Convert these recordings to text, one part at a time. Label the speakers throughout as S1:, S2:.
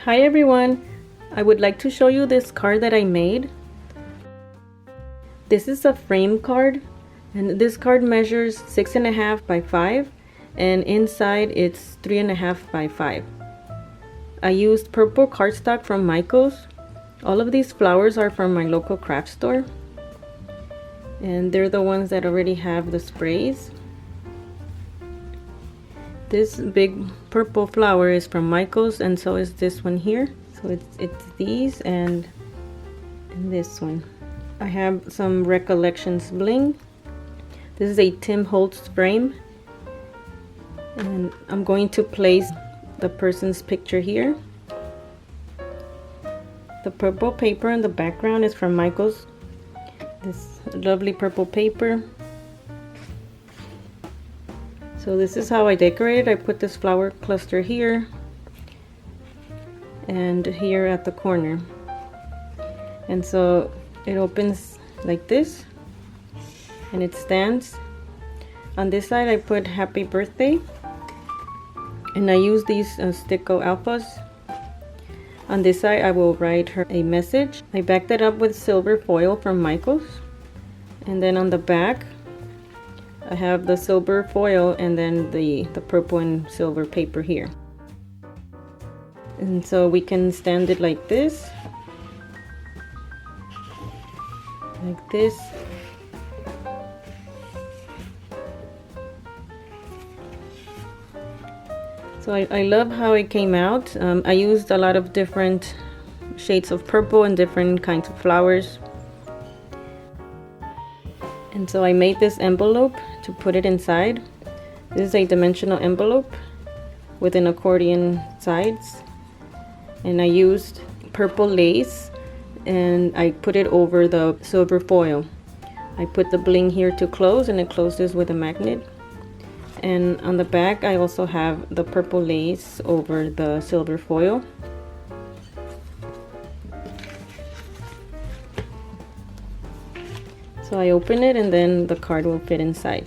S1: Hi everyone! I would like to show you this card that I made. This is a frame card, and this card measures 6.5 by 5, and inside it's 3.5 by 5. I used purple cardstock from Micheals. All of these flowers are from my local craft store, and they're the ones that already have the sprays. This big purple flower is from Micheals, and so is this one here. So it's these and this one. I have some Recollections Bling. This is a Tim Holtz frame, and I'm going to place the person's picture here. The purple paper in the background is from Micheals. This lovely purple paper. So this is how I decorated. I put this flower cluster here and here at the corner. And so it opens like this and it stands. On this side I put happy birthday, and I use these Sticko alphas. On this side I will write her a message. I backed it up with silver foil from Micheals, and then on the back I have the silver foil and then the purple and silver paper here. And so we can stand it like this. Like this. So I love how it came out. I used a lot of different shades of purple and different kinds of flowers. And so I made this envelope to put it inside. This is a dimensional envelope with an accordion sides. And I used purple lace and I put it over the silver foil. I put the bling here to close, and it closes with a magnet. And on the back I also have the purple lace over the silver foil. So I open it and then the card will fit inside.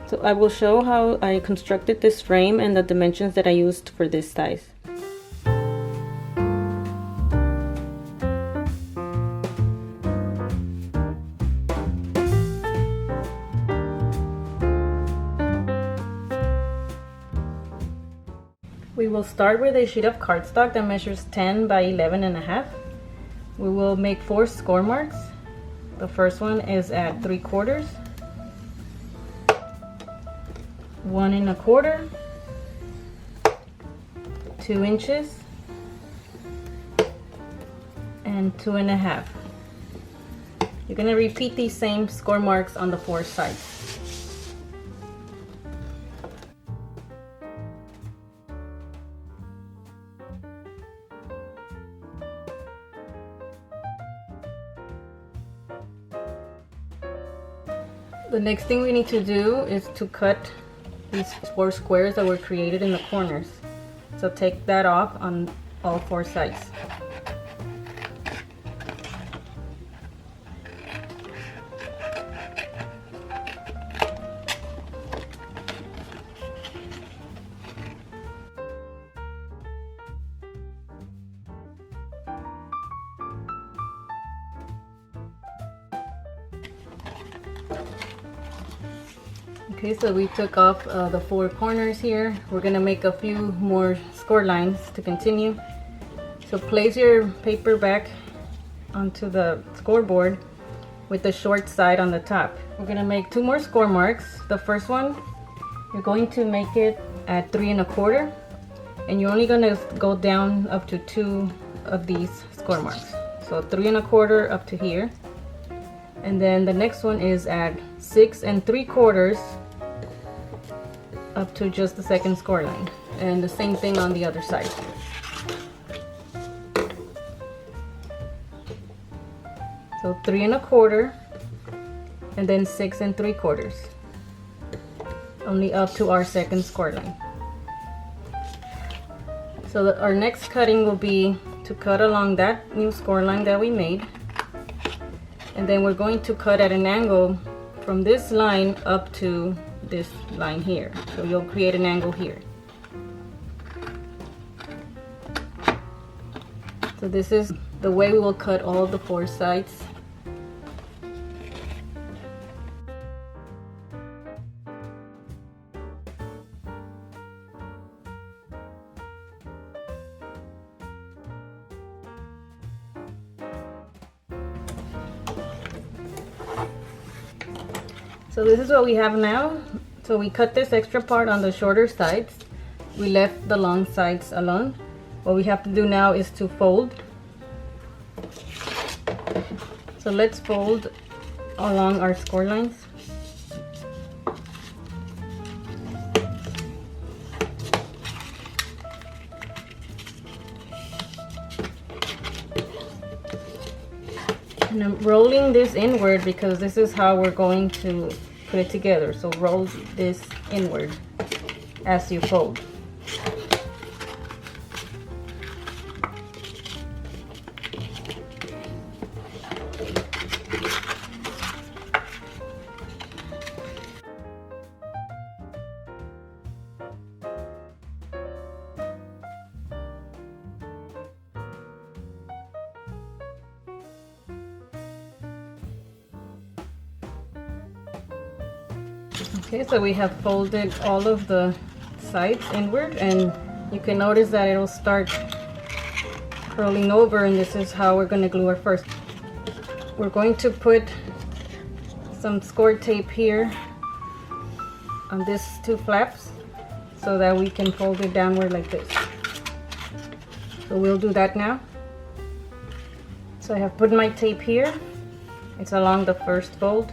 S1: So I will show how I constructed this frame and the dimensions that I used for this size. We will start with a sheet of cardstock that measures 10 by 11.5. We will make 4 score marks. The first one is at 3/4, 1 1/4, 2 inches, and 2.5. You're going to repeat these same score marks on the 4 sides. The next thing we need to do is to cut these 4 squares that were created in the corners. So take that off on all 4 sides. Okay, so we took off the 4 corners here. We're gonna make a few more score lines to continue. So place your paper back onto the scoreboard with the short side on the top. We're gonna make 2 more score marks. The first one, you're going to make it at 3 1/4, and you're only gonna go down up to 2 of these score marks. So 3 1/4 up to here. And then the next one is at 6 3/4 up to just the second score line, and the same thing on the other side. So 3 1/4 and then 6 3/4, only up to our second score line. So our next cutting will be to cut along that new score line that we made, and then we're going to cut at an angle from this line up to this line here. So you'll create an angle here. So this is the way we will cut all the 4 sides. So this is what we have now. So we cut this extra part on the shorter sides. We left the long sides alone. What we have to do now is to fold. So let's fold along our score lines. And I'm rolling this inward because this is how we're going to put it together. So roll this inward as you fold. Okay, so we have folded all of the sides inward, and you can notice that it'll start curling over, and this is how we're going to glue our first. We're going to put some score tape here on these 2 flaps so that we can fold it downward like this. So we'll do that now. So I have put my tape here. It's along the first fold.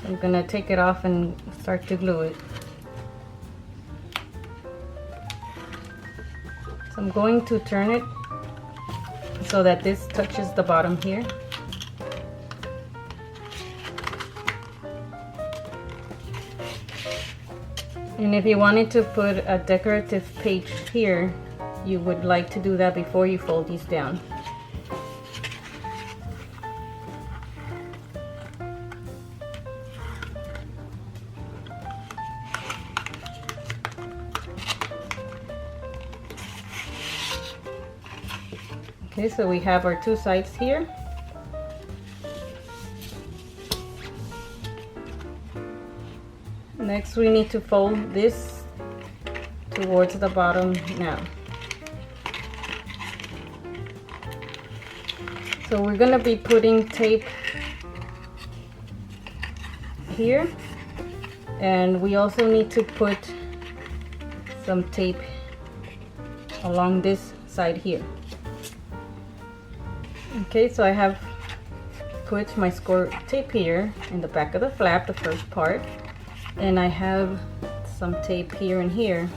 S1: I'm gonna take it off and start to glue it. So I'm going to turn it so that this touches the bottom here. And if you wanted to put a decorative page here, you would like to do that before you fold these down. Okay, so we have our 2 sides here. Next we need to fold this towards the bottom now. So we're gonna be putting tape here, and we also need to put some tape along this side here. Okay, so I have put my score tape here in the back of the flap, the first part, and I have some tape here and here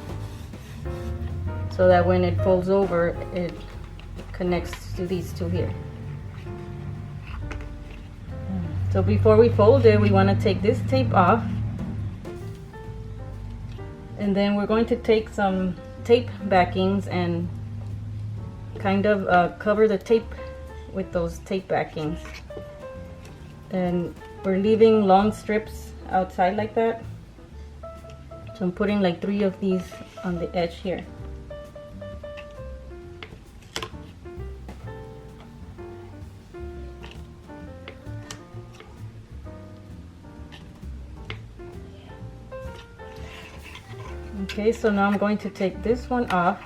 S1: so that when it folds over, it connects to these 2 here. So before we fold it, we want to take this tape off, and then we're going to take some tape backings and kind of cover the tape with those tape backings. And we're leaving long strips outside like that. So I'm putting like 3 of these on the edge here. Okay, so now I'm going to take this one off.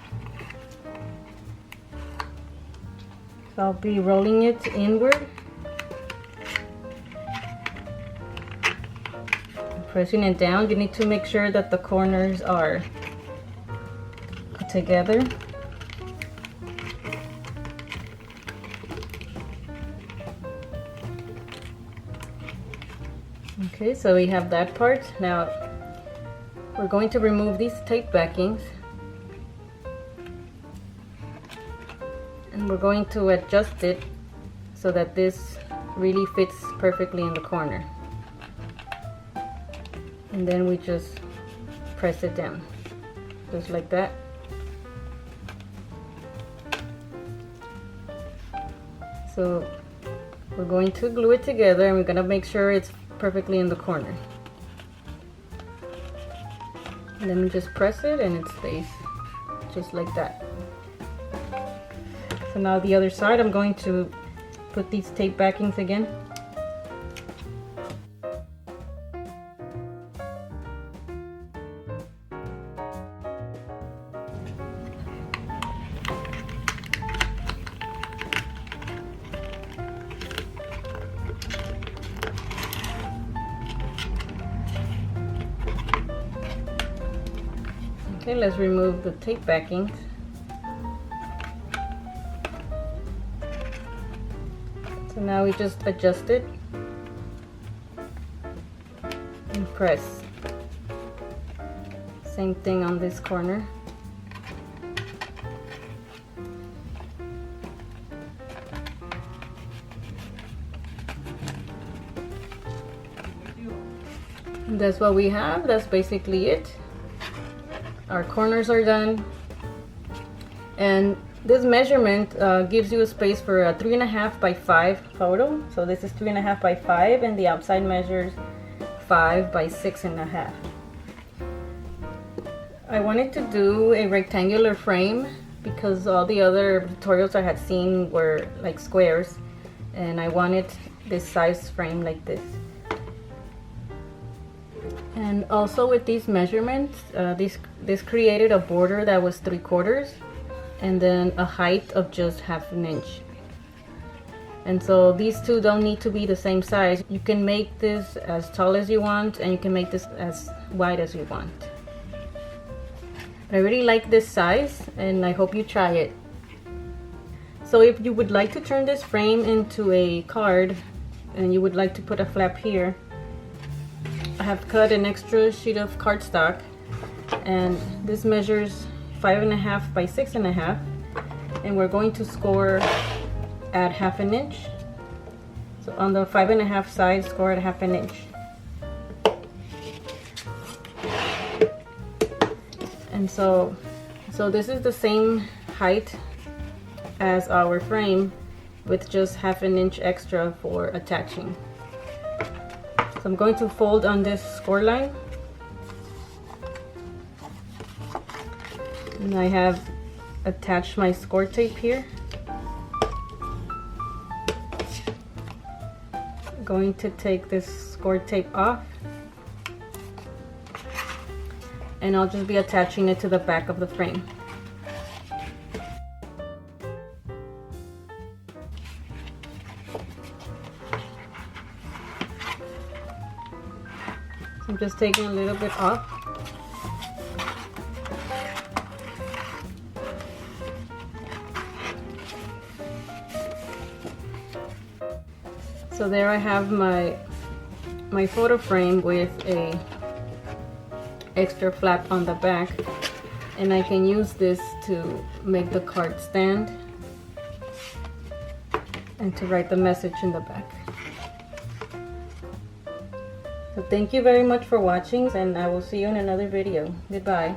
S1: So I'll be rolling it inward, pressing it down. You need to make sure that the corners are together. Okay, so we have that part. Now we're going to remove these tape backings, and we're going to adjust it so that this really fits perfectly in the corner. And then we just press it down, just like that. So we're going to glue it together and we're going to make sure it's perfectly in the corner. And then we just press it and it stays just like that. So now the other side, I'm going to put these tape backings again. Okay, let's remove the tape backings. So now we just adjust it and press. Same thing on this corner. And that's what we have. That's basically it. Our corners are done, and this measurement gives you a space for a 3.5 by 5 photo. So this is 3.5 by 5, and the outside measures 5 by 6.5. I wanted to do a rectangular frame because all the other tutorials I had seen were like squares, and I wanted this size frame like this. And also with these measurements, this created a border that was 3/4 and then a height of just 1/2 inch. And so these two don't need to be the same size. You can make this as tall as you want, and you can make this as wide as you want. I really like this size, and I hope you try it. So if you would like to turn this frame into a card, and you would like to put a flap here, I have cut an extra sheet of cardstock, and this measures 5.5 by 6.5, and we're going to score at 1/2 inch. So on the 5.5 side, score at 1/2 inch. And so this is the same height as our frame, with just 1/2 inch extra for attaching. So I'm going to fold on this score line, and I have attached my score tape here. I'm going to take this score tape off, and I'll just be attaching it to the back of the frame. I'm just taking a little bit off. So there I have my photo frame with a extra flap on the back, and I can use this to make the card stand and to write the message in the back. So thank you very much for watching, and I will see you in another video. Goodbye.